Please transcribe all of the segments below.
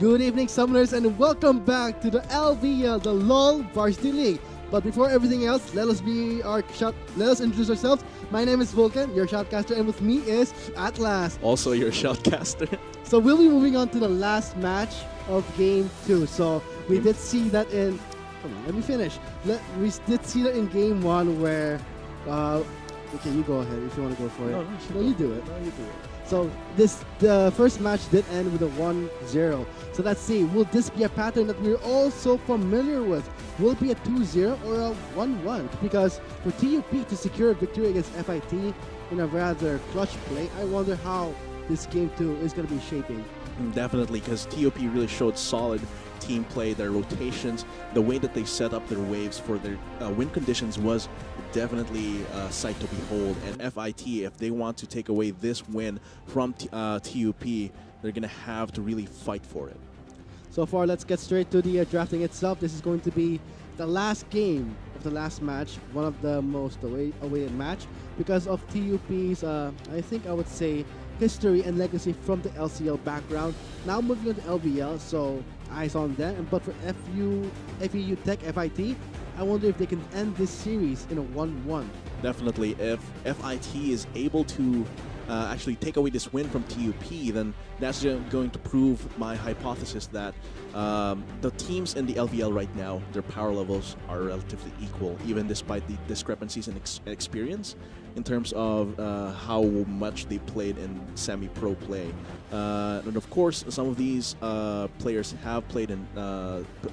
Good evening, Summoners, and welcome back to the LVL, the LOL Varsity League. But before everything else, let us introduce ourselves. My name is Vulcan, your shoutcaster, and with me is Atlas, also your shoutcaster. So we'll be moving on to the last match of Game 2. So we did see that in... Come on, let me finish. We did see that in Game 1 where... okay, you go ahead if you want to go for it. No, you do it. No, you do it. So the first match did end with a 1-0. So let's see, will this be a pattern that we're all so familiar with? Will it be a 2-0 or a 1-1? Because for TUP to secure a victory against FIT in a rather clutch play, I wonder how this Game 2 is going to be shaping. Definitely, because TUP really showed solid team play, their rotations, the way that they set up their waves for their win conditions was definitely a sight to behold. And FIT, if they want to take away this win from TUP, they're going to have to really fight for it. So far, let's get straight to the drafting itself. This is going to be the last game of the last match, one of the most awaited match because of TUP's, I think I would say, history and legacy from the LCL background. Now moving on to LVL, so eyes on them. But for FEU Tech FIT, I wonder if they can end this series in a 1-1. Definitely, if FIT is able to actually take away this win from TUP, then that's going to prove my hypothesis that the teams in the LVL right now, their power levels are relatively equal, even despite the discrepancies in experience in terms of how much they played in semi-pro play. And of course, some of these players have played in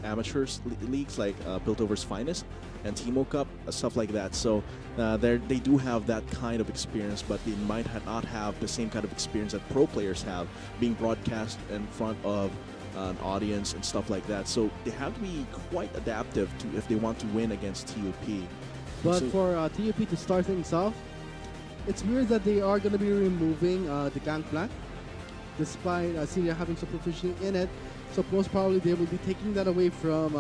amateurs leagues like Piltover's Finest and Timo Cup, stuff like that. So they do have that kind of experience, but they might not have the same kind of experience that pro players have, being broadcast in front of an audience and stuff like that. So they have to be quite adaptive if they want to win against TUP. But for TUP to start things off, it's weird that they are going to be removing the Gangplank, despite Celia having some proficiency in it. So most probably they will be taking that away from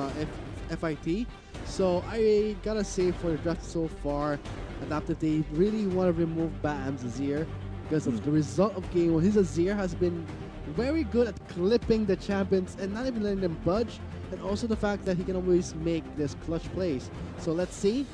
FIT. So I gotta say for the draft so far, adaptive, they really want to remove Bam's Azir because of the result of Game 1. His Azir has been very good at clipping the champions and not even letting them budge, and also the fact that he can always make this clutch plays. So let's see.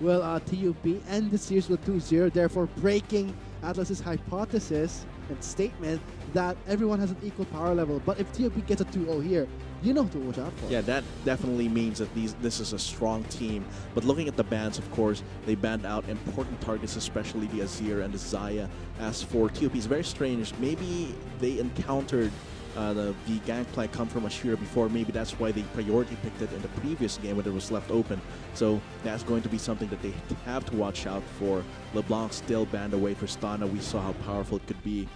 Will TUP end the series with 2-0, therefore breaking Atlas's hypothesis and statement that everyone has an equal power level. But if TUP gets a 2-0 here, you know to watch out for. Yeah, that definitely means that this is a strong team. But looking at the bans, of course, they banned out important targets, especially the Azir and the Xayah. As for TUP, it's very strange. Maybe they encountered the Gangplank come from Ashira before. Maybe that's why they priority picked it in the previous game when it was left open. So that's going to be something that they have to watch out for. LeBlanc still banned away for Stana. We saw how powerful it could be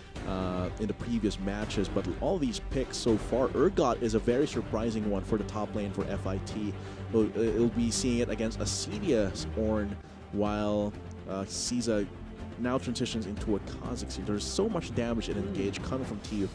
in the previous matches. But all these picks so far, Urgot is a very surprising one for the top lane for FIT. It'll be seeing it against Acedia's Ornn, while Caesar now transitions into a Kha'Zix. There's so much damage and engage coming from TUP.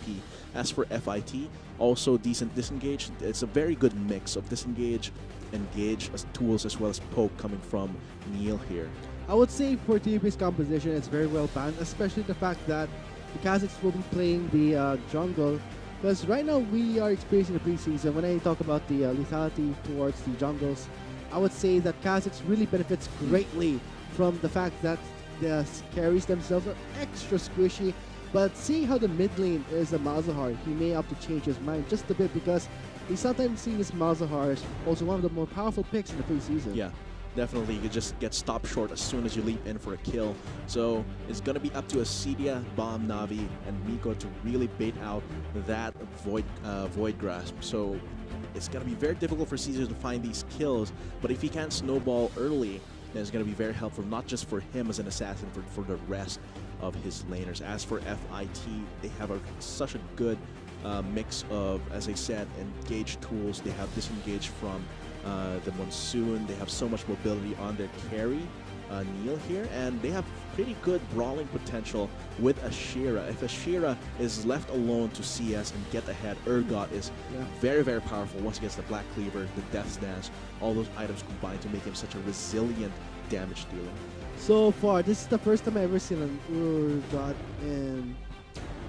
As for FIT, also decent disengage. It's a very good mix of disengage, engage as tools, as well as poke coming from Neil here. I would say for TUP's composition, it's very well balanced, especially the fact that the Kha'Zix will be playing the jungle. Because right now we are experiencing the preseason. When I talk about the lethality towards the jungles, I would say that Kha'Zix really benefits greatly from the fact that the carries themselves are extra squishy. But seeing how the mid lane is a Malzahar, he may have to change his mind just a bit, because we sometimes see this Malzahar as also one of the more powerful picks in the preseason. Yeah, definitely. You just get stopped short as soon as you leap in for a kill. So it's going to be up to Acedia, Bomb, Navi, and Miko to really bait out that Void Grasp. So it's going to be very difficult for Caesar to find these kills, but if he can snowball early, then it's going to be very helpful, not just for him as an assassin, for the rest of his laners. As for FIT, they have such a good mix of, as I said, engage tools. They have disengage from the Monsoon. They have so much mobility on their carry, Neil here, and they have pretty good brawling potential with Ashira. If Ashira is left alone to CS and get ahead, Urgot is very, very powerful once against the Black Cleaver, the Death's Dance, all those items combined to make him such a resilient damage dealer. So far, this is the first time I've ever seen an Urgot in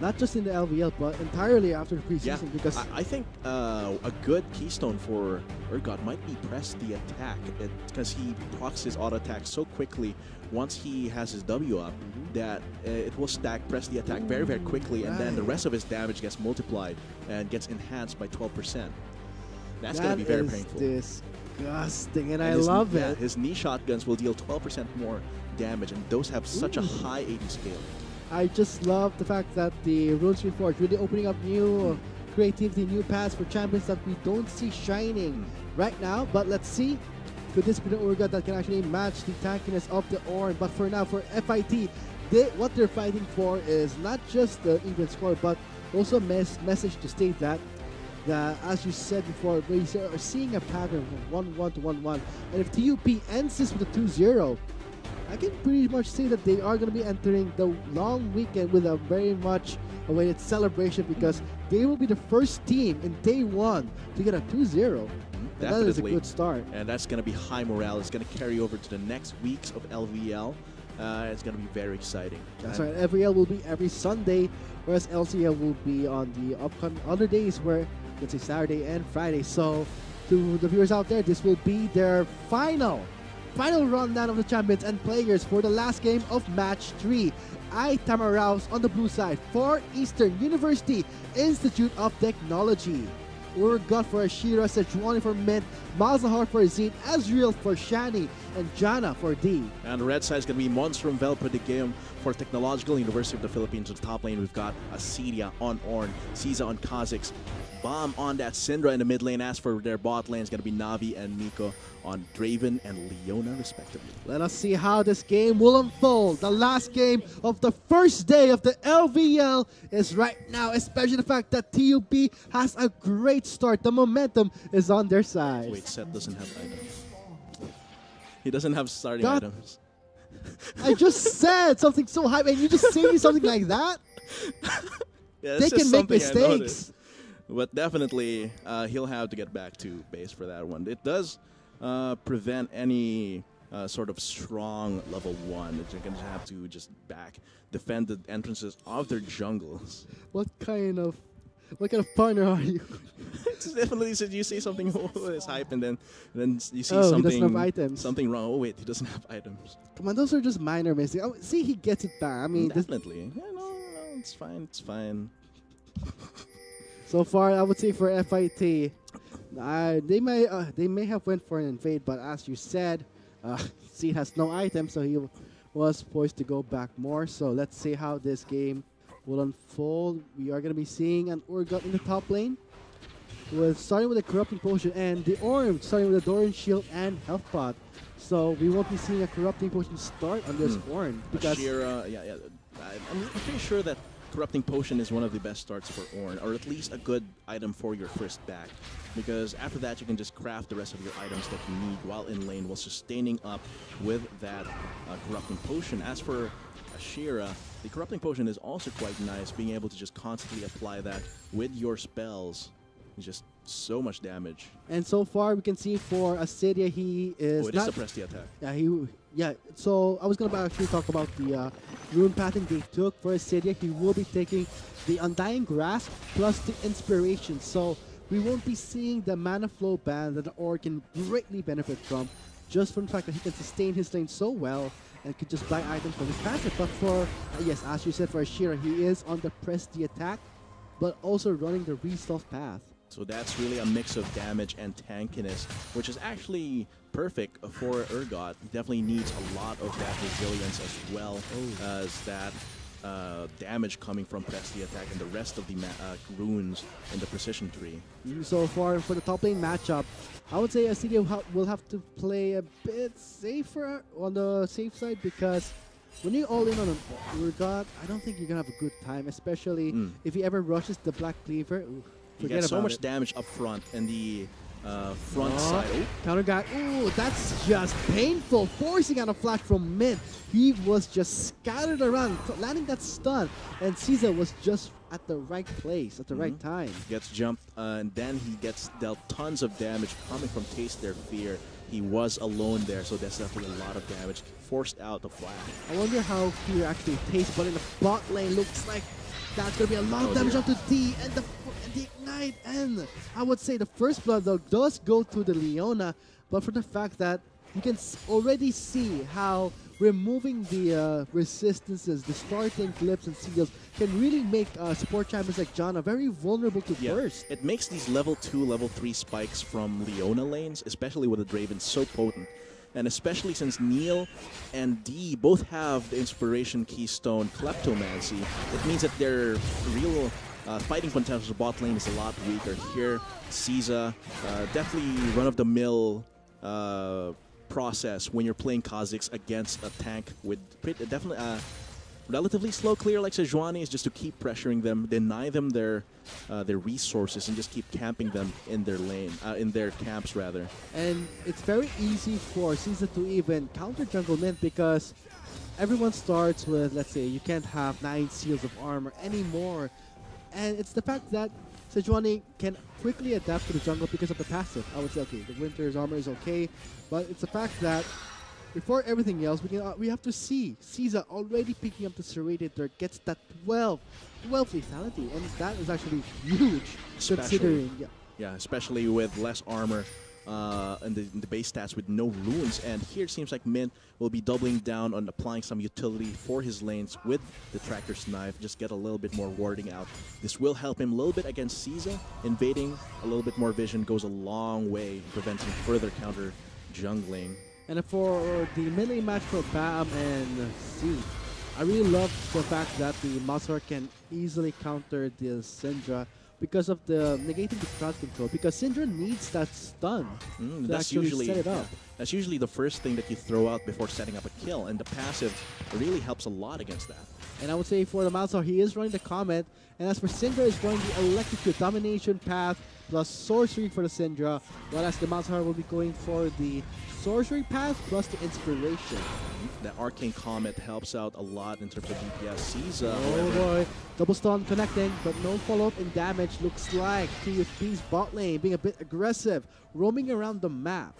not just in the LVL, but entirely after the preseason. Yeah, Because I think a good keystone for Urgot might be press the attack, because he procs his auto attack so quickly once he has his W up that it will stack press the attack very, very quickly, and then the rest of his damage gets multiplied and gets enhanced by 12%. That's going to be very painful. Disgusting, and I love it. His knee shotguns will deal 12% more damage, and those have such a high AD scale. I just love the fact that the Runes Reforged really opening up new creativity, new paths for champions that we don't see shining right now. But let's see, could this be the Urgot that can actually match the tankiness of the Ornn? But for now, for FIT, what they're fighting for is not just the even score, but also message to state that as you said before, we are seeing a pattern of 1-1 to 1-1. And if TUP ends this with a 2-0, I can pretty much say that they are going to be entering the long weekend with a very much awaited celebration, because they will be the first team in day one to get a 2-0. That is a good start. And that's going to be high morale. It's going to carry over to the next weeks of LVL. It's going to be very exciting. That's right. LVL will be every Sunday, whereas LCL will be on the upcoming other days, where let's say Saturday and Friday. So to the viewers out there, this will be their final rundown of the champions and players for the last game of match 3. Tamaraos on the blue side for Eastern University Institute of Technology. Urgot for Ashira, Sejuani for mid, Malzahar for Zine, Ezreal for Shani, and Jana for D. And the red side is going to be Monstrum Velpredigium for Technological University of the Philippines. On the top lane, we've got Asidia on Ornn, Caesar on Kha'Zix, Bomb on that Syndra in the mid lane. As for their bot lane, it's going to be Navi and Miko on Draven and Leona, respectively. Let us see how this game will unfold. The last game of the first day of the LVL is right now, especially the fact that TUP has a great start. The momentum is on their side. Wait, Seth doesn't have items. He doesn't have starting items. I just said something so hype, and you just say me something like that? Yeah, they can make mistakes. But definitely, he'll have to get back to base for that one. It does prevent any sort of strong level 1 that you're going to have to just defend the entrances of their jungles. What kind of partner are you? It's definitely you say something is hype, and then you see he doesn't have items. Something wrong. Oh wait, he doesn't have items. Come on, those are just minor mistakes. Oh, see, he gets it back. I mean, definitely. Yeah, no, it's fine. It's fine. So far, I would say for FIT, they may have went for an invade, but as you said, Seed has no items, so he was poised to go back more. So let's see how this game will unfold. We are going to be seeing an Urgot in the top lane, starting with a Corrupting Potion, and the Ornn starting with a Doran Shield and Health Pot. So we won't be seeing a Corrupting Potion start on this Ornn, because Ashira, I'm pretty sure that Corrupting Potion is one of the best starts for Ornn, or at least a good item for your first back, because after that you can just craft the rest of your items that you need while in lane, while sustaining up with that Corrupting Potion. As for Ashira, the Corrupting Potion is also quite nice, being able to just constantly apply that with your spells. It's just so much damage. And so far, we can see for Asidia, he is it is suppress the attack. Yeah, so I was going to actually talk about the rune pattern they took for Asidia. He will be taking the Undying Grasp plus the Inspiration. So we won't be seeing the mana flow ban that the Ornn can greatly benefit from, just from the fact that he can sustain his lane so well and could just buy items from his passive. But for, yes, as you said, for Ashira, he is on the press the attack, but also running the resolve path. So that's really a mix of damage and tankiness, which is actually perfect for Urgot. He definitely needs a lot of that resilience as well as that damage coming from press the attack and the rest of the runes in the precision tree. So for the top lane matchup, I would say Asidia will have to play a bit safer on the safe side, because when you all in on an Urgot, I don't think you're going to have a good time, especially if he ever rushes the Black Cleaver. You get so much damage up front and the front side. Counter guy. Ooh, that's just painful. Forcing out a flash from mid. He was just scattered around, landing that stun. And Caesar was just at the right place, at the right time. Gets jumped, and then he gets dealt tons of damage coming from Taste Their Fear. He was alone there, so that's definitely a lot of damage. Forced out the flash. I wonder how Fear actually tastes, but in the bot lane looks like That's going to be a lot of damage onto D and the Ignite. And I would say the first blood, though, does go to the Leona, but for the fact that you can already see how removing the resistances, the starting flips and seals can really make support champions like Janna very vulnerable to burst. It makes these level 2, level 3 spikes from Leona lanes, especially with the Draven, so potent. And especially since Neil and D both have the Inspiration Keystone Kleptomancy, it means that their real fighting potential bot lane is a lot weaker. Here, Caesar, definitely run-of-the-mill process when you're playing Kha'Zix against a tank with definitely relatively slow clear like Sejuani is just to keep pressuring them, deny them their resources, and just keep camping them in their lane, in their camps rather. And it's very easy for Caesar to even counter jungle mint because everyone starts with, let's say, you can't have 9 seals of armor anymore. And it's the fact that Sejuani can quickly adapt to the jungle because of the passive. I would say, okay, the Winter's armor is okay, but it's the fact that before everything else, we have to see Caesar already picking up the serrated dirt, gets that 12 lethality, and that is actually huge, considering. Yeah, especially with less armor in the base stats with no runes. And here it seems like Mint will be doubling down on applying some utility for his lanes with the Tracker's Knife, just get a little bit more warding out. This will help him a little bit against Caesar. Invading a little bit more vision goes a long way, preventing further counter jungling. And for the mid lane match for Bam and C, I really love the fact that the Mazhar can easily counter the Syndra because of the negating the crowd control. Because Syndra needs that stun to that's actually usually set it up. That's usually the first thing that you throw out before setting up a kill, and the passive really helps a lot against that. And I would say for the Malzahar, he is running the Comet, and as for Syndra, is going the Electrocute Domination path plus Sorcery for the Syndra, whereas the Malzahar will be going for the Sorcery path plus the Inspiration. The Arcane Comet helps out a lot in terms of DPS. Caesar, oh boy, double stun connecting, but no follow-up in damage. Looks like TUP's bot lane being a bit aggressive, roaming around the map.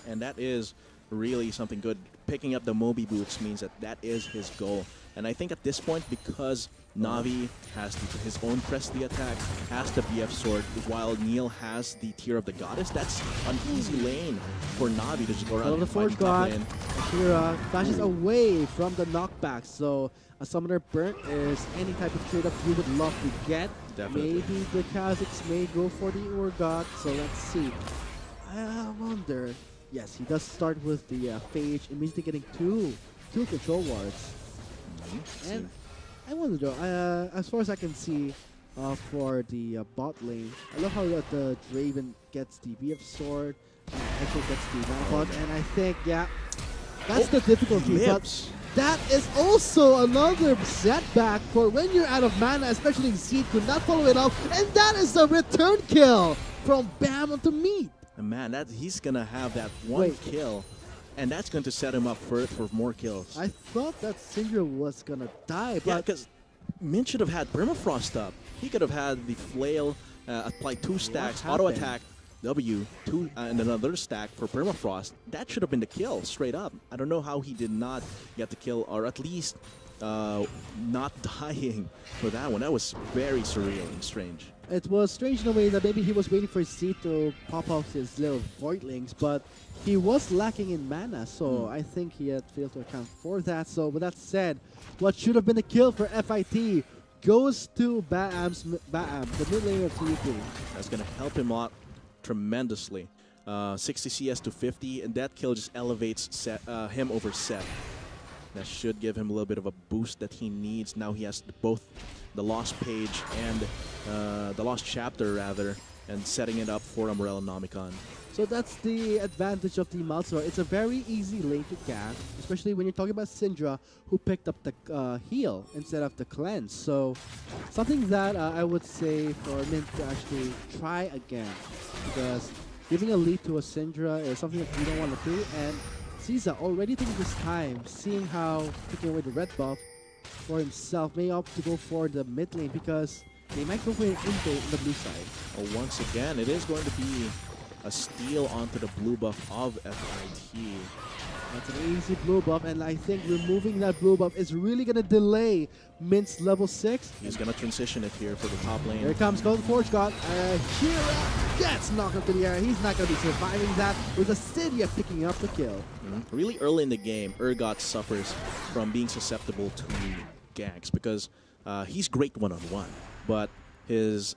And that is really something good. Picking up the Moby Boots means that is his goal. And I think at this point, because Navi has his own Presty attack, has the BF Sword, while Neil has the Tear of the Goddess, that's an easy lane for Navi to just go around and fight top lane. Akira flashes away from the knockback, so a Summoner Burnt is any type of trade-up you would love to get. Definitely. Maybe the Kha'Zix may go for the Urgot, so let's see. I wonder. Yes, he does start with the Phage, immediately getting two control wards. And I wonder though, as far as I can see for the bot lane, I love how the Draven gets the BF Sword, and Echo gets the Nightbot, and I think, yeah, that's the difficulty. But that is also another setback for when you're out of mana, especially Zed could not follow it up, and that is the return kill from Bam onto Meat. And man, he's gonna have that one kill, and that's going to set him up for more kills. I thought that Syndra was gonna die, but yeah, because Mint should have had Permafrost up. He could have had the Flail, apply 2 stacks, auto attack, W, 2, and another stack for Permafrost. That should have been the kill, straight up. I don't know how he did not get the kill, or at least not dying for that one. That was very surreal and strange. It was strange in a way that maybe he was waiting for Zed to pop off his little Voidlings, but he was lacking in mana, so I think he had failed to account for that. So with that said, what should have been a kill for FIT goes to Baam, the mid laner of TUP. That's going to help him out tremendously. 60 CS to 50, and that kill just elevates him over Seth. That should give him a little bit of a boost that he needs. Now he has both the Lost Page and the Lost Chapter, rather, and setting it up for Umbrella Nomicon. So that's the advantage of the Malzahar. It's a very easy lane to gank, especially when you're talking about Syndra, who picked up the heal instead of the cleanse. So something that I would say for Mint to actually try again, because giving a lead to a Syndra is something that you don't want to do. And Caesar already taking this time, seeing how taking away the red buff for himself, may opt to go for the mid lane because they might go for an intake on the blue side. Well, once again, it is going to be a steal onto the blue buff of FIT. Let's an easy blue buff, and I think removing that blue buff is really going to delay Mint's level 6. He's going to transition it here for the top lane. Here comes Golden Forge God. Kira gets knocked up to the air. He's not going to be surviving that with Acidia picking up the kill. Really early in the game, Urgot suffers from being susceptible to ganks because he's great one-on-one, but his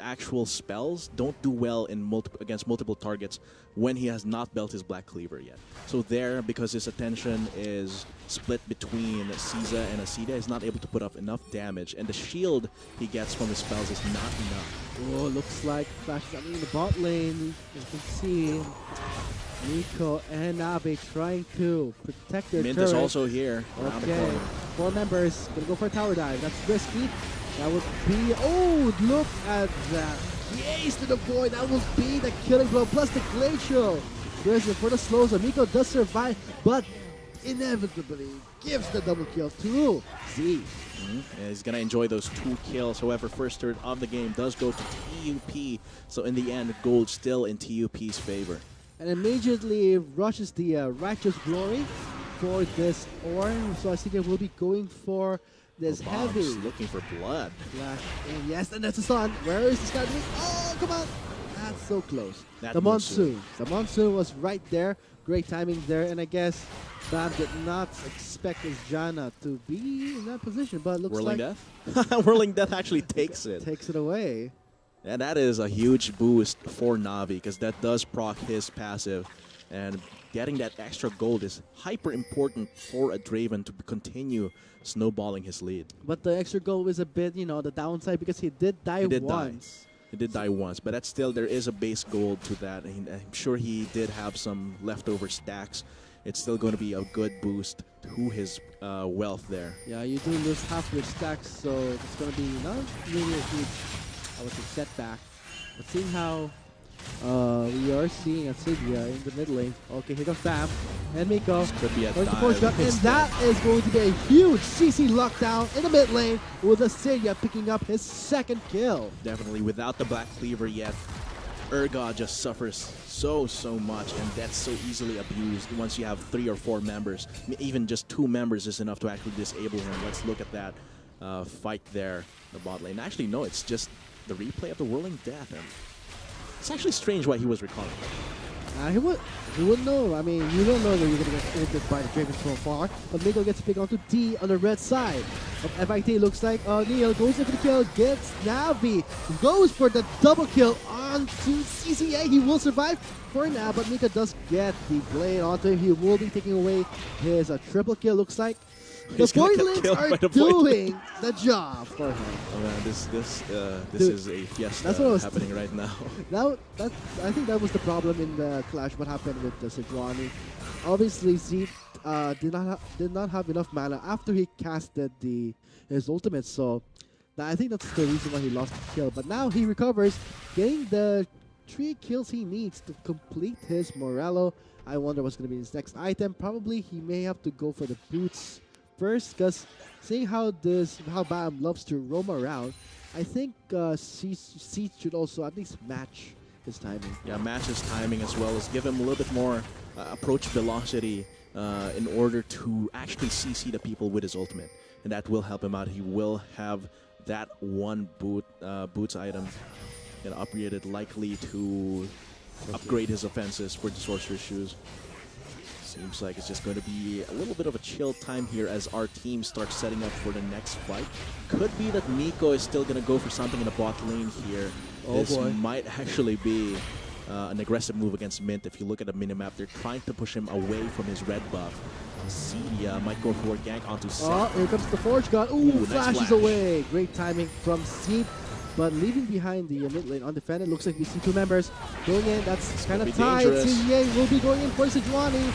actual spells don't do well in against multiple targets when he has not built his Black Cleaver yet. So there, because his attention is split between Caesar and Acidia, he's not able to put up enough damage, and the shield he gets from his spells is not enough. Oh, looks like Flash is in the bot lane. You can see Nico and Navi trying to protect their Mint turret. is also here. Okay, 4 members gonna go for a tower dive. That's risky. That would be, oh, look at that. The ace to the void. That would be the killing blow plus the glacial. For the slows, Miko does survive, but inevitably gives the double kill to Z. Yeah, he's going to enjoy those 2 kills. However, first turret of the game does go to TUP. So in the end, gold still in TUP's favor. And immediately rushes the Righteous Glory for this Orange. So I think they will be going for this heavy. Looking for blood. Flash in. Yes, and that's a stun. Where is this guy doing? Oh, come on. That's so close. The monsoon. The monsoon was right there. Great timing there. And I guess Bam did not expect his Janna to be in that position, but it looks Whirling like Death? Whirling Death actually takes it. Takes it away. And that is a huge boost for Navi because that does proc his passive. And getting that extra gold is hyper important for a Draven to continue snowballing his lead. But the extra gold is a bit, you know, the downside because he did die once. He did die once, but that's still, there is a base gold to that. And I'm sure he did have some leftover stacks. It's still going to be a good boost to his wealth there. Yeah, you do lose half your stacks, so it's going to be not really a huge, I would say, setback. But seeing how we are seeing Acidia in the mid lane. Okay, here comes Bam and Miko. This could be a dive. And that is going to be a huge CC lockdown in the mid lane with Acidia picking up his 2nd kill. Definitely, without the Black Cleaver yet, Urgot just suffers so much, and that's so easily abused once you have 3 or 4 members. Even just 2 members is enough to actually disable him. Let's look at that fight there, the bot lane. Actually, no, it's just the replay of the Whirling Death. And it's actually strange why he was recalling. He wouldn't know. I mean, you don't know that you're going to get injured by the Draven so far. But Miko gets picked onto D on the red side of FIT. Looks like Neil goes in for the kill, gets Navi, goes for the double kill onto CCA. He will survive for now, but Miko does get the blade onto him. He will be taking away his triple kill, looks like. The Voidlings are doing the job for him. Oh man, this is a fiesta happening right now. I think that was the problem in the clash. What happened with the Sejuani? Obviously, Z did not have enough mana after he casted his ultimate. So I think that's the reason why he lost the kill. But now he recovers, getting the 3 kills he needs to complete his Morello. I wonder what's going to be his next item. Probably he may have to go for the boots first, because seeing how Bam loves to roam around, I think C should also at least match his timing. Yeah, match his timing as well as give him a little bit more approach velocity in order to actually CC the people with his ultimate, and that will help him out. He will have that 1 boots item and upgraded, likely to upgrade his offenses for the Sorcerer's Shoes. Seems like it's just going to be a little bit of a chill time here as our team starts setting up for the next fight. Could be that Miko is still going to go for something in the bot lane here. Oh this boy. might actually be an aggressive move against Mint. If you look at the minimap, they're trying to push him away from his red buff. Cedia might go for a gank onto Seth. Oh, here comes the Forge God. Ooh, nice flashes away. Great timing from Seed. But leaving behind the mid lane undefended. Looks like we see 2 members going in. That's kind of tight. CEA will be going in for Sejuani.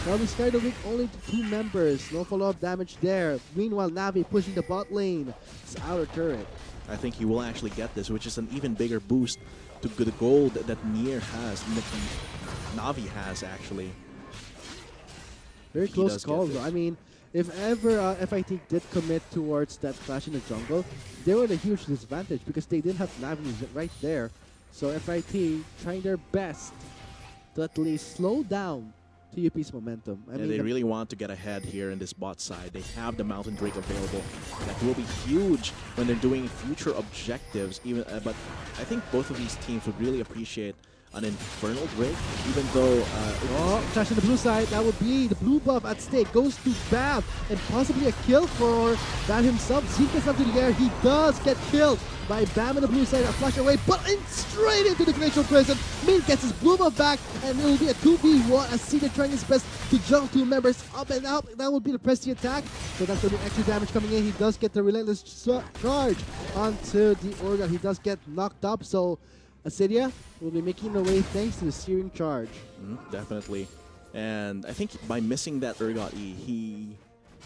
Now we start the week only to 2 members. No follow-up damage there. Meanwhile, Navi pushing the bot lane. It's outer turret. I think he will actually get this, which is an even bigger boost to the gold that Nier has, Navi has actually. Very close call though. I mean, if ever FIT did commit towards that clash in the jungle, they were at a huge disadvantage because they didn't have Navi right there. So FIT trying their best to at least slow down TUP's momentum. I And mean, they really want to get ahead here in this bot side. They have the Mountain Drake available. That will be huge when they're doing future objectives. Even, but I think both of these teams would really appreciate an Infernal Drake, even though... Clash on the blue side, that would be the blue buff at stake. Goes to Bam, and possibly a kill for Bam himself. Zeke gets up to the air. He does get killed by Bam on the blue side. A flash away, but straight into the Glacial Prison. Min gets his blue buff back, and it will be a 2v1 as Zeke trying his best to jump two members up and out. That would be the press the attack. So that's going to be extra damage coming in. He does get the relentless charge onto the Organ. He does get knocked up, so Acidia will be making the way thanks to the Searing Charge. Definitely. And I think by missing that Urgot E, he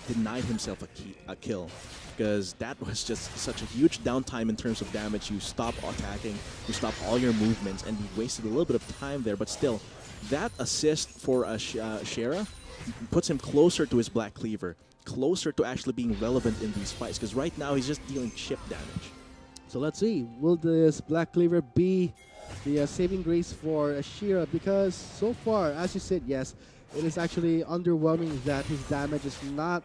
denied himself a kill. Because that was just such a huge downtime in terms of damage. You stop attacking, you stop all your movements, and you wasted a little bit of time there. But still, that assist for Shera puts him closer to his Black Cleaver, closer to actually being relevant in these fights. Because right now, he's just dealing chip damage. So let's see, will this Black Cleaver be the saving grace for Ashira? Because so far, as you said, yes, it is actually underwhelming that his damage is not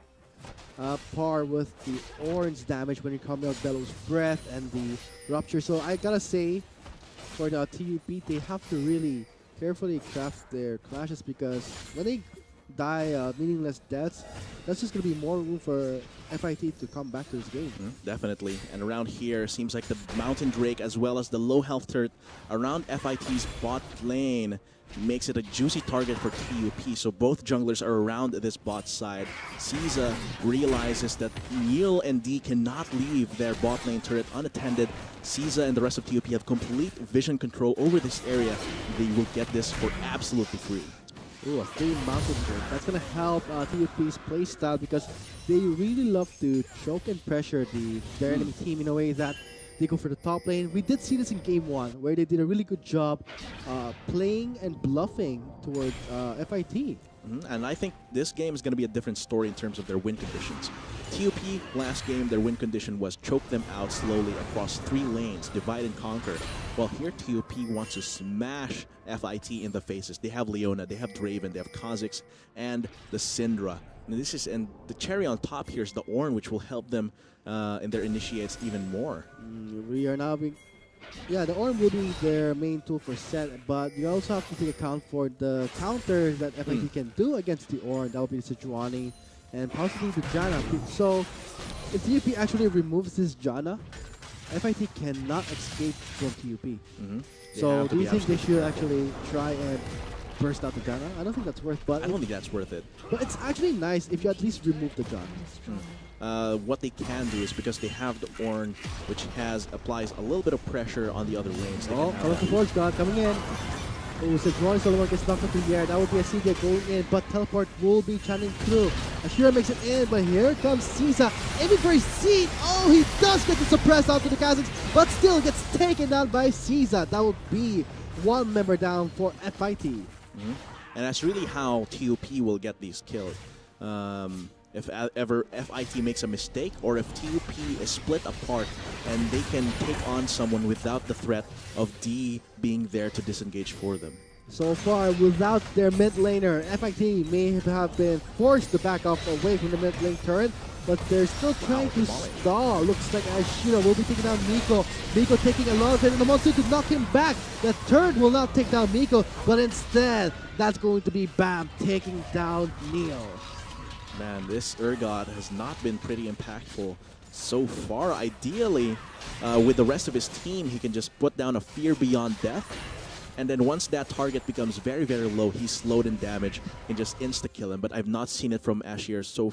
par with the orange damage when you come out Bellow's Breath and the Rupture. So I gotta say, for the TUP, they have to really carefully craft their clashes, because when they die meaningless deaths, that's just going to be more room for FIT to come back to this game. Definitely. And around here, seems like the Mountain Drake as well as the low health turret around FIT's bot lane makes it a juicy target for TUP. So both junglers are around this bot side. Caesar realizes that Neil and D cannot leave their bot lane turret unattended. Caesar and the rest of TUP have complete vision control over this area. They will get this for absolutely free. Ooh, a free Mountain Drake. That's going to help TUP's playstyle, because they really love to choke and pressure their enemy team in a way that they go for the top lane. We did see this in Game 1, where they did a really good job playing and bluffing towards FIT. And I think this game is going to be a different story in terms of their win conditions. TUP, last game, their win condition was choke them out slowly across 3 lanes, divide and conquer. While here, TUP wants to smash FIT in the faces. They have Leona, they have Draven, they have Kha'Zix, and the Syndra. And the cherry on top here is the Ornn, which will help them in their initiates even more. We are now being... Yeah, the Ornn will be their main tool for set, but you also have to take account for the counter that FIT can do against the Ornn. That will be the Sejuani and possibly the Janna. So, if TUP actually removes this Janna, FIT cannot escape from TUP. So, do you think they should actually try and burst out the Janna? I don't think that's worth it. But I don't think that's worth it. But it's actually nice if you at least remove the Janna. What they can do is, because they have the Ornn, which applies a little bit of pressure on the other lanes. Colorful Forge God coming in. Oh, Sejuani Solomon gets knocked into the air. That would be a Caesar going in, but Teleport will be chanting through. Ashira makes it in, but here comes Caesar. Aiming for his seat. Oh, he does get the suppress onto the Kha'Zix, but still gets taken down by Caesar. That would be 1 member down for FIT. And that's really how TUP will get these killed. If ever FIT makes a mistake, or if TUP is split apart and they can take on someone without the threat of D being there to disengage for them. So far, without their mid laner, FIT may have been forced to back off away from the mid lane turret, but they're still trying to stall. Looks like Ashira will be taking down Miko. Miko taking a lot of hit, and the monster to knock him back. The turret will not take down Miko, but instead, that's going to be Bam taking down Neil. Man, this Urgot has not been pretty impactful so far. Ideally, with the rest of his team, he can just put down a Fear Beyond Death. And then once that target becomes very, very low, he's slowed in damage and just insta-kill him. But I've not seen it from Ashira so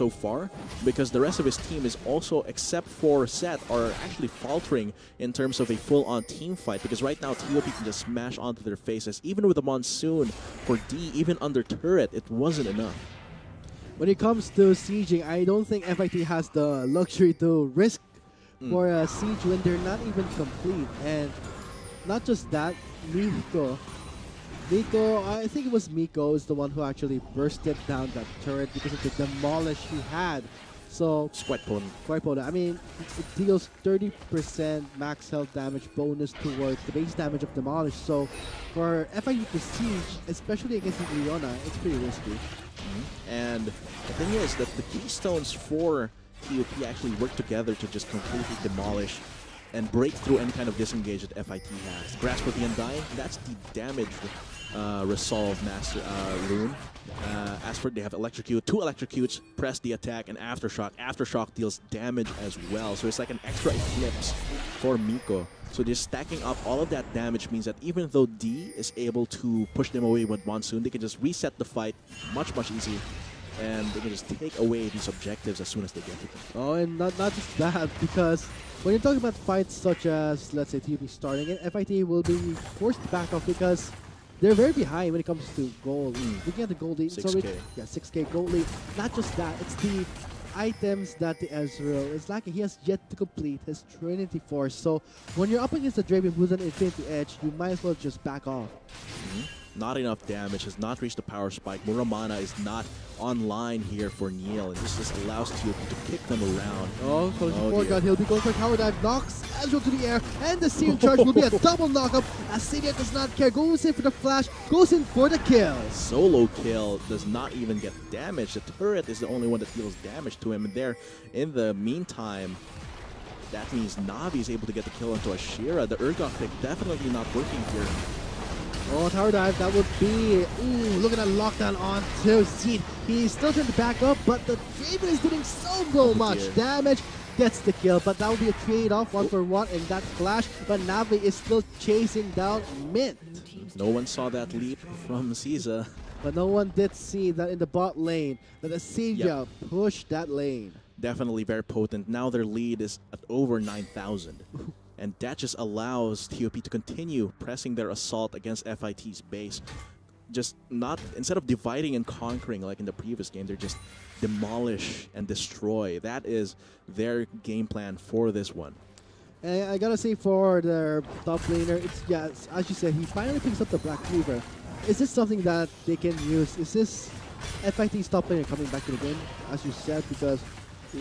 far, because the rest of his team is also, except for Seth, are actually faltering in terms of a full-on team fight. Because right now, TUP can just smash onto their faces. Even with the Monsoon for D, even under turret, it wasn't enough. When it comes to sieging, I don't think FIT has the luxury to risk for a siege when they're not even complete. And not just that, Miko, I think it was Miko is the one who actually bursted down that turret because of the demolish he had So It's quite potent. quite potent. I mean, it deals 30% max health damage bonus towards the base damage of Demolish. So for FIT Prestige, especially against Leona, it's pretty risky. And the thing is that the keystones for TUP actually work together to just completely demolish and break through any kind of disengage that FIT has. Grasp of the Undying, that's the damage resolve master rune. As for they have Electrocute, 2 Electrocutes, press the attack, and Aftershock. Aftershock deals damage as well, so it's like an extra Eclipse for Miko. So just stacking up all of that damage means that even though D is able to push them away with Monsoon, they can just reset the fight much easier, and they can just take away these objectives as soon as they get to them. Oh, and not just that, because when you're talking about fights such as, let's say, TUP starting it, FIT will be forced to back off because they're very behind when it comes to gold. Looking at the gold lead, 6K. Yeah, 6K gold lead. Not just that, it's the items that the Ezreal is lacking. He has yet to complete his Trinity Force. So when you're up against the Draven with an Infinity Edge, you might as well just back off. Not enough damage, has not reached the power spike. Muramana is not online here for Neil, and this just allows TUP to kick them around. Oh, God, he'll be going for a tower dive, knocks Ezreal to the air, and the Searing Charge will be a double knockup as Cedia does not care, goes in for the flash, goes in for the kill. Solo kill, does not even get damage. The turret is the only one that deals damage to him, and there, in the meantime, that means Navi is able to get the kill onto Ashira. The Urgot pick definitely not working here. Oh, tower dive, that would be, ooh, look at that lockdown on Zed. He's still trying to back up, but the Draven is doing so much damage. Gets the kill, but that would be a trade-off, 1-for-1 in that flash. But Navi is still chasing down Mint. No one saw that leap from Caesar. But no one did see that in the bot lane, that Asadia pushed that lane. Definitely very potent. Now their lead is at over 9,000. And that just allows TUP to continue pressing their assault against FIT's base. Just not, instead of dividing and conquering like in the previous game, they're just demolish and destroy. That is their game plan for this one. And I gotta say for their top laner, it's, yeah, as you said, he finally picks up the Black Cleaver. Is this something that they can use? Is this FIT's top laner coming back to the game, as you said, because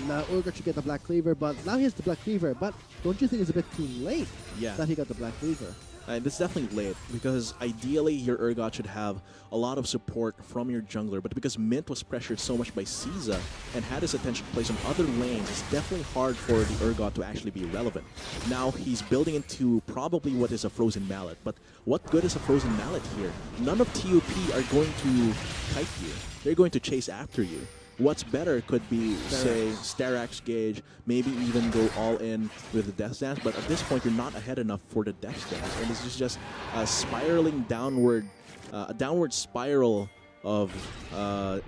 now Urgot should get the Black Cleaver, but now he has the Black Cleaver. But don't you think it's a bit too late that he got the Black Cleaver? This is definitely late, because ideally your Urgot should have a lot of support from your jungler, but because Mint was pressured so much by Caesar and had his attention placed on other lanes, it's definitely hard for the Urgot to actually be relevant. Now he's building into probably what is a Frozen Mallet, but what good is a Frozen Mallet here? None of TUP are going to kite you. They're going to chase after you. What's better could be, say, Starax Gauge, maybe even go all in with the Death Dance, but at this point you're not ahead enough for the Death Dance, and this is just a spiraling downward, a downward spiral of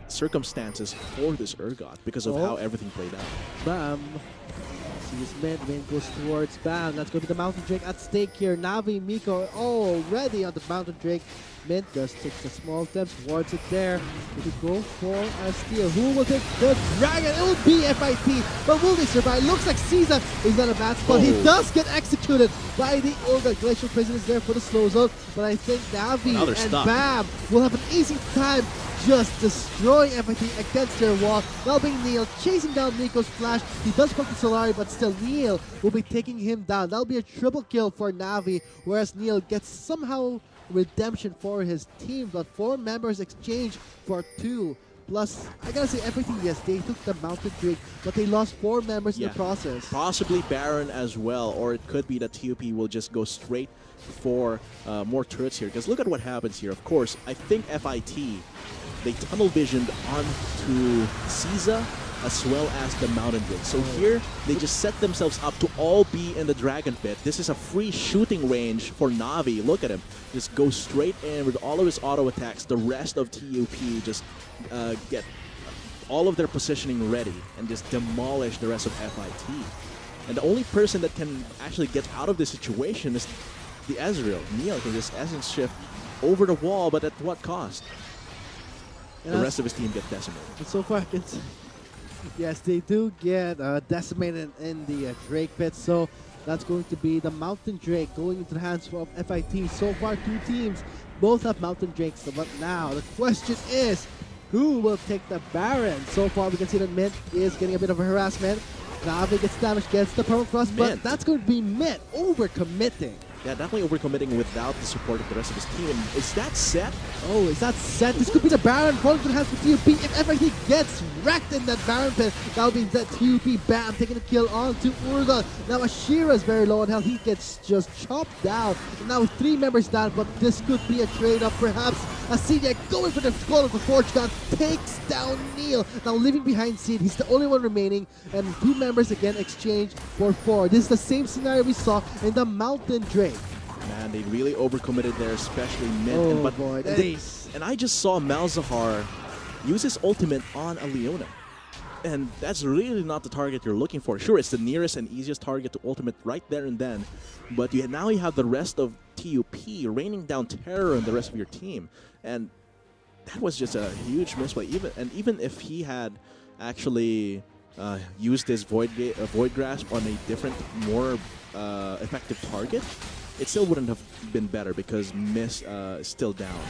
circumstances for this Urgot because of how everything played out. Bam. Sees Mint goes towards Bam. That's going to be the Mountain Drake at stake here. Navi, Miko already on the Mountain Drake. Mint just takes a small step towards it there. They could go for a steal. Who will take the dragon? It will be FIT, but will they survive? Looks like Caesar is at a bad spot. He does get executed by the Urgot. Glacial Prison is there for the slow zone, but I think Navi and Bam will have an easy time just destroying everything against their wall. Now being Neil chasing down Nico's flash. He does poke the Solari, but still Neil will be taking him down. That'll be a triple kill for Navi, whereas Neil gets somehow redemption for his team, but 4 members exchange for 2. Plus, I gotta say, everything, yes, they took the Mountain Drake, but they lost 4 members in the process. Possibly Baron as well, or it could be that TUP will just go straight for more turrets here. Because look at what happens here. Of course, I think FIT, they tunnel visioned onto Caesar as well as the Mountain Drake. So here, they just set themselves up to all be in the Dragon Pit. This is a free shooting range for Navi. Look at him. Just go straight in with all of his auto attacks. The rest of TUP just get all of their positioning ready and just demolish the rest of FIT. And the only person that can actually get out of this situation is the Ezreal. Neil can just Essence Shift over the wall, but at what cost? The rest of his team get decimated. But so far, it's... Yes, they do get decimated in the Drake Pit, so that's going to be the Mountain Drake going into the hands of FIT. So far, 2 teams both have Mountain Drakes, but now the question is, who will take the Baron. So far, we can see that Mint is getting a bit of a harassment. Navi gets damaged, gets the permafrost, but that's going to be Mint overcommitting. Yeah, definitely overcommitting without the support of the rest of his team. Is that set? Oh, is that set? This could be the Baron falling to the hands for TUP. If ever he gets wrecked in that Baron pit, that would be that TUP Bam taking a kill onto Urgot. Now Ashira is very low on health. He gets just chopped down. And now 3 members down, but this could be a trade-off perhaps. Acedia going for the Call of the Forge God takes down Neil. Now leaving behind Seed, he's the only one remaining, and 2 members again exchange for 4. This is the same scenario we saw in the Mountain Drake. Man, they really overcommitted there, especially Mint. Oh and, boy, and I just saw Malzahar use his ultimate on a Leona. And that's really not the target you're looking for. Sure, it's the nearest and easiest target to ultimate right there and then. But now you have the rest of TUP raining down terror on the rest of your team. And that was just a huge misplay. Even if he had actually used his Void Grasp on a different, more effective target, it still wouldn't have been better because Miss is still down.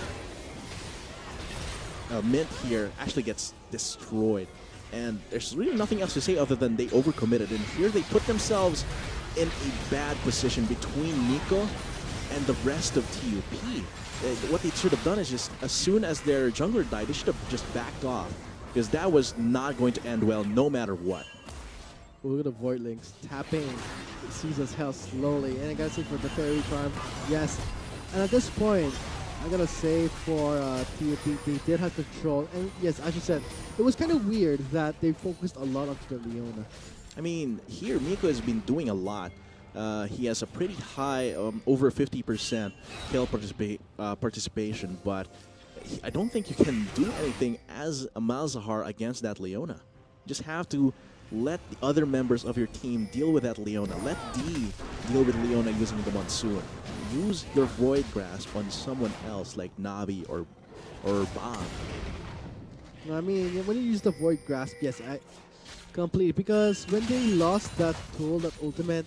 Mint here actually gets destroyed. And there's really nothing else to say other than they overcommitted. And here they put themselves in a bad position between Nico and the rest of TUP. What they should have done is just, as soon as their jungler died, they should have just backed off. Because that was not going to end well no matter what. Look at the Void Links tapping Caesar's health slowly. And I gotta say for the Fairy Charm, yes. And at this point, I gotta say for TUP, they did have control. And yes, as you said, it was kind of weird that they focused a lot onto the Leona. I mean, here Miko has been doing a lot. He has a pretty high, over 50% kill participation, but I don't think you can do anything as a Malzahar against that Leona. You just have to let the other members of your team deal with that Leona. Let D deal with Leona using the Monsoon. Use your Void Grasp on someone else like Navi or Bomb. I mean, when you use the Void Grasp, yes, I completely. Because when they lost that tool, that ultimate,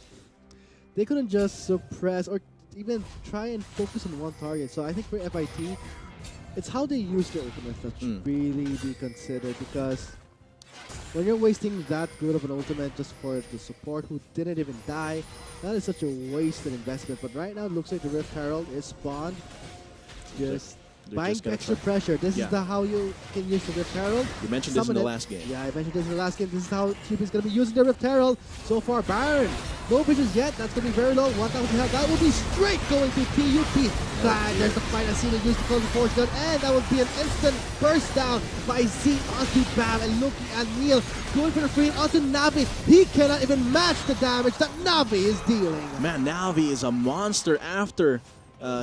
they couldn't just suppress or even try and focus on one target. So I think for FIT, it's how they use the ultimate that should really be considered. Because when you're wasting that good of an ultimate just for the support who didn't even die, that is such a wasted investment. But right now, it looks like the Rift Herald is spawned. Just buying extra pressure. This is how you can use the Rift Herald. You mentioned this in the last game. Yeah, I mentioned this in the last game. This is how TUP is going to be using the Rift Herald. So far, Baron. No visions yet. That's going to be very low. 1,000 health. That will be straight going to TUP. There's the fight. I see them use the close force gun. And that would be an instant burst down by Z onto Bam. And looking at Neil going for the free onto Navi. He cannot even match the damage that Navi is dealing. Man, Navi is a monster after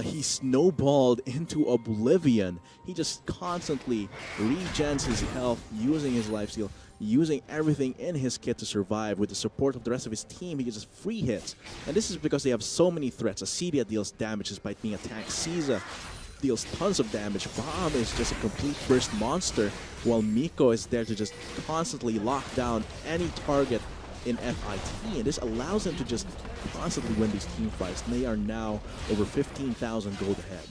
he snowballed into oblivion. He just constantly regens his health using his lifesteal, using everything in his kit to survive. With the support of the rest of his team, he gets free hits. And this is because they have so many threats. Acedia deals damage despite being attacked. Caesar deals tons of damage. Bomb is just a complete burst monster, while Miko is there to just constantly lock down any target in FIT, and this allows them to just constantly win these team fights. And they are now over 15,000 gold ahead.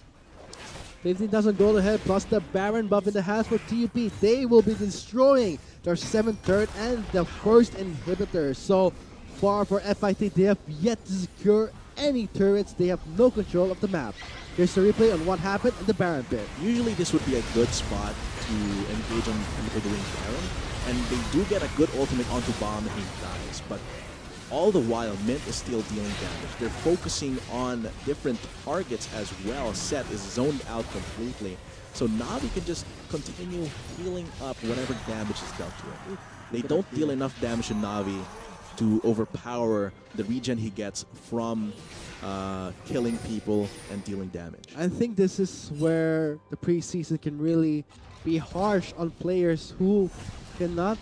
15,000 gold ahead, plus the Baron buff in the hands for TUP. They will be destroying their 7th turret and the first inhibitor. So far for FIT, they have yet to secure any turrets. They have no control of the map. Here's a replay on what happened in the Baron pit. Usually this would be a good spot to engage on people doing Baron. And they do get a good ultimate onto Bomb and he dies, but all the while, Mint is still dealing damage. They're focusing on different targets as well. Set is zoned out completely. So Navi can just continue healing up whatever damage is dealt to him. They don't deal enough damage to Navi to overpower the regen he gets from killing people and dealing damage. I think this is where the preseason can really be harsh on players who cannot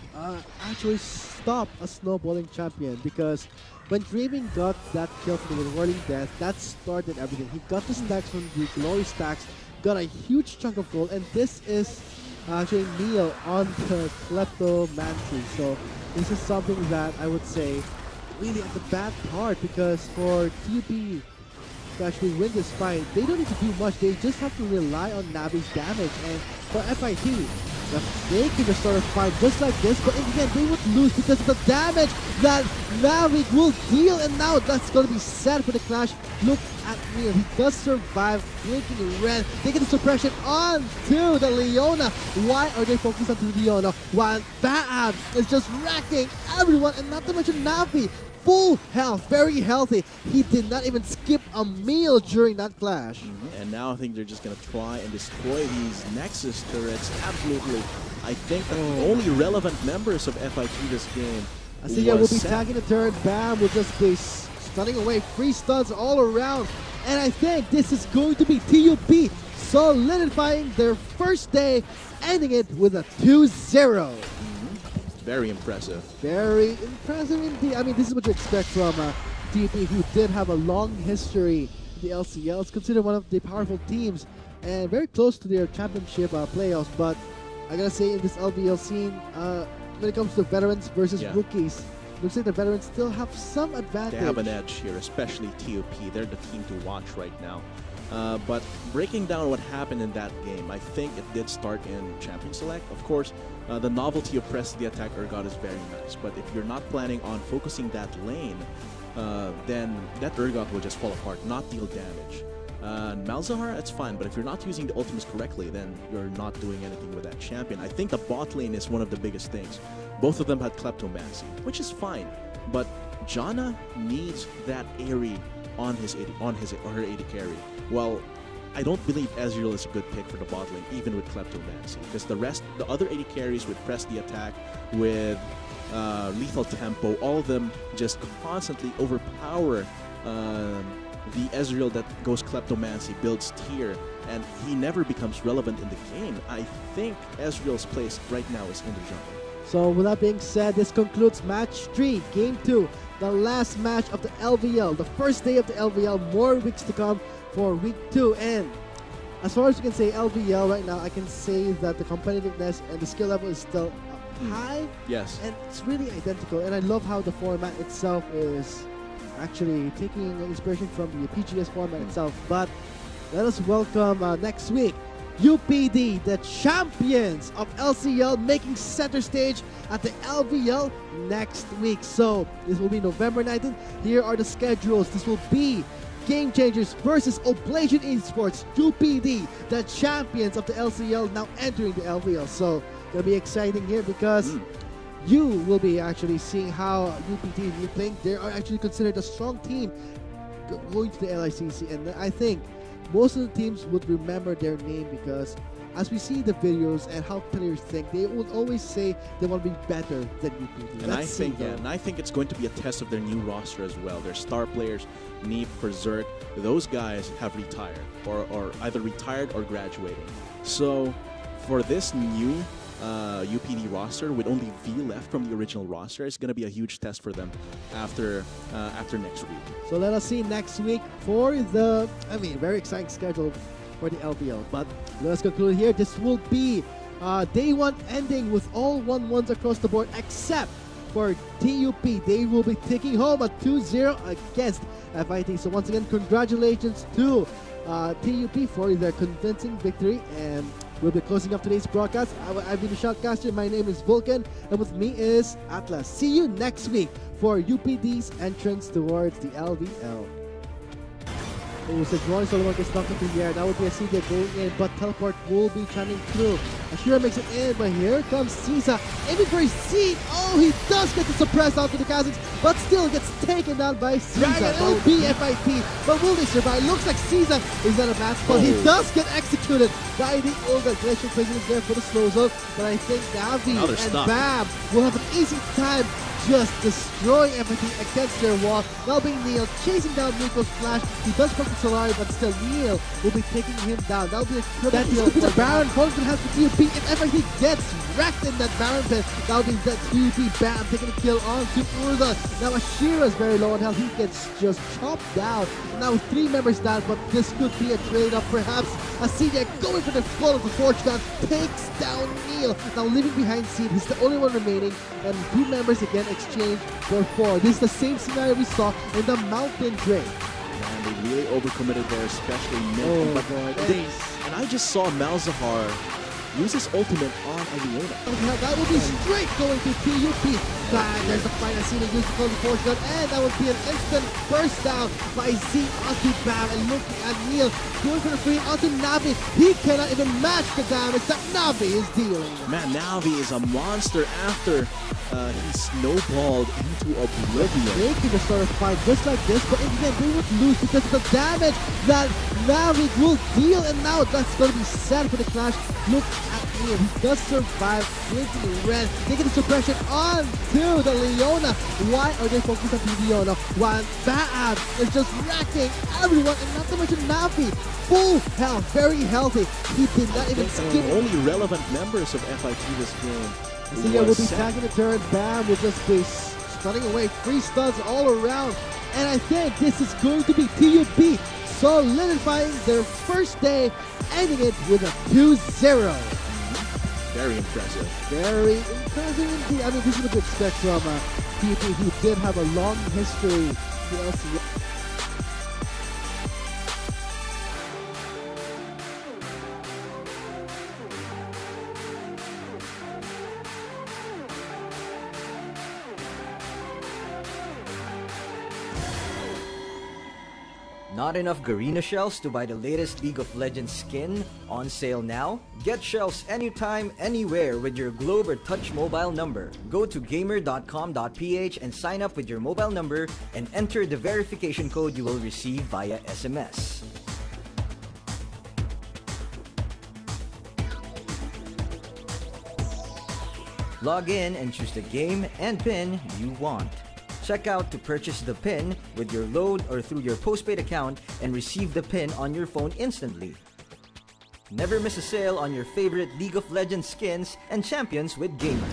actually stop a snowballing champion, because when Draven got that kill from the Whirling Death, that started everything. He got the stacks from the Glory stacks, got a huge chunk of gold, and this is actually Neil on the Kleptomancy. So this is something that I would say really at the bad part, because for TUP to actually win this fight, they don't need to do much. They just have to rely on Navi's damage. And for FIT, If they can just start a fight just like this, but in the end they would lose because of the damage that Mavic will deal, and now that's going to be set for the clash. Look at Neil, he does survive, blinking red, taking the suppression on to the Leona. Why are they focused on the Leona while Baab is just wrecking everyone, and not to mention Navi? Full health, very healthy. He did not even skip a meal during that clash. And now I think they're just going to try and destroy these Nexus turrets. Absolutely. I think the only relevant members of FIT this game Asiya will be tagging the turret. Bam will just be stunning away. Free stuns all around. And I think this is going to be TUP solidifying their first day, ending it with a 2-0. Very impressive. Very impressive indeed. I mean, this is what you expect from TUP, who did have a long history in the LCL. It's considered one of the powerful teams and very close to their championship playoffs. But I gotta say, in this LVL scene, when it comes to veterans versus rookies, looks like the veterans still have some advantage. They have an edge here, especially TUP. They're the team to watch right now. But breaking down what happened in that game, I think it did start in Champion Select. Of course, the novelty of press the attack Urgot is very nice, but if you're not planning on focusing that lane, then that Urgot will just fall apart, not deal damage. Malzahar, it's fine, but if you're not using the ultimates correctly, then you're not doing anything with that champion. I think the bot lane is one of the biggest things. Both of them had Kleptomancy, which is fine, but Janna needs that Aerie on his or her AD carry. Well, I don't believe Ezreal is a good pick for the bot lane, even with Kleptomancy, because the other AD carries with press the attack, with lethal tempo, all of them just constantly overpower the Ezreal that goes Kleptomancy, builds tier, and he never becomes relevant in the game. I think Ezreal's place right now is in the jungle. So with that being said, this concludes match 3, game 2, the last match of the LVL, the first day of the LVL, more weeks to come for week 2. And as far as you can say LVL right now, I can say that the competitiveness and the skill level is still high. Yes. And it's really identical, and I love how the format itself is actually taking inspiration from the PGS format itself. But let us welcome next week UPD, the champions of LCL, making center stage at the LVL next week. So this will be November 19th. Here are the schedules. This will be Game Changers versus Oblation Esports, UPD, the champions of the LCL, now entering the LVL. So it'll be exciting here because you will be actually seeing how UPD will be playing. They are actually considered a strong team going to the LICC, and I think most of the teams would remember their name because as we see the videos and how players think, they will always say they want to be better than UPD. And I think it's going to be a test of their new roster as well. Their star players, Neep, Berserk, those guys have retired or either retired or graduating. So for this new UPD roster with only V left from the original roster, it's going to be a huge test for them after next week. So let us see next week for the, very exciting schedule for the LVL. But let us conclude here. This will be day 1 ending with all 1-1s across the board except for TUP. They will be taking home a 2-0 against FIT. So once again, congratulations to TUP for their convincing victory, and we'll be closing up today's broadcast. I've been the Shoutcaster. My name is Vulcan, and with me is Atlas. See you next week for UPD's entrance towards the LVL. Oh, so Drawing Solomon gets knocked into the air. That would be a CJ going in, but teleport will be chiming through. Ashira makes it in, but here comes Caesar aiming for his seat. Oh, he does get to suppress out to the Kha'Zix, but still gets taken down by Caesar. It'll be FIT, but will they survive? Looks like Caesar is at a match, but he does get executed by the Olga. Glacial Prison is there for the slow zone, but I think Navi and Bam will have an easy time just destroying everything against their wall. Now being Neil chasing down Nico's flash. He does come to Solari, but still Neil will be taking him down. That'll be a triple kill. The Baron Fulton has the TUP. If ever he gets wrecked in that Baron pit, that'll be that TUP Bam taking a kill on to Urza. Now Ashira is very low on health. He gets just chopped down. Now 3 members down, but this could be a trade-off perhaps. Asiya going for the flood of the Fortune takes down Neil. Now leaving behind Seed, he's the only one remaining, and 2 members again exchange for 4. This is the same scenario we saw in the Mountain Drake. Man, they really overcommitted there, especially mid. Oh boy, and I just saw Malzahar uses ultimate on Aliona. That would be straight going to TUP. There's the fight. I see the use of the force gun, and that would be an instant burst down by Z onto Bam. And looking at Neil going for the free onto Navi. He cannot even match the damage that Navi is dealing. Man, Navi is a monster after he snowballed into oblivion. They could just start a fight just like this, but in the end they would lose because of the damage that Navi will deal. And now that's going to be sad for the clash. Look at Neil. He does survive, drinking red, taking the suppression on to the Leona. Why are they focused on the Leona while Bam is just wrecking everyone, and not to mention Navi, full health, very healthy. He did not even skip. Only relevant members of FIT this game. Zia will be tagging the turn. Bam will just be stunning away. 3 stuns all around. And I think this is going to be TUP solidifying their first day, ending it with a 2-0. Very impressive. Very impressive indeed. I mean, this is what you expect from TUP, who did have a long history. Not enough Garena shells to buy the latest League of Legends skin? On sale now? Get shells anytime, anywhere with your Globe or Touch mobile number. Go to gamer.com.ph and sign up with your mobile number and enter the verification code you will receive via SMS. Log in and choose the game and pin you want. Check out to purchase the pin with your load or through your postpaid account and receive the pin on your phone instantly. Never miss a sale on your favorite League of Legends skins and champions with Gamer.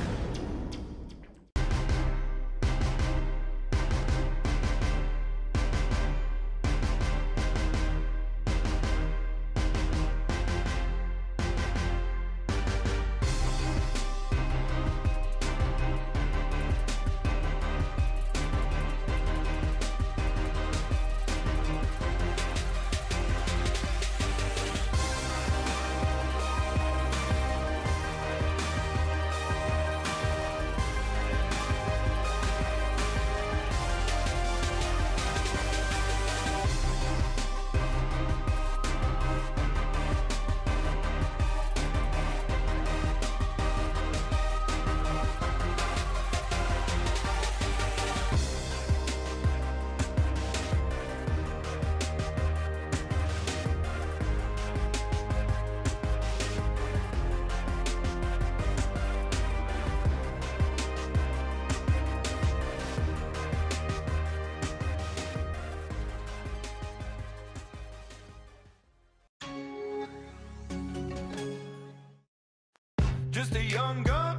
Just a young gun.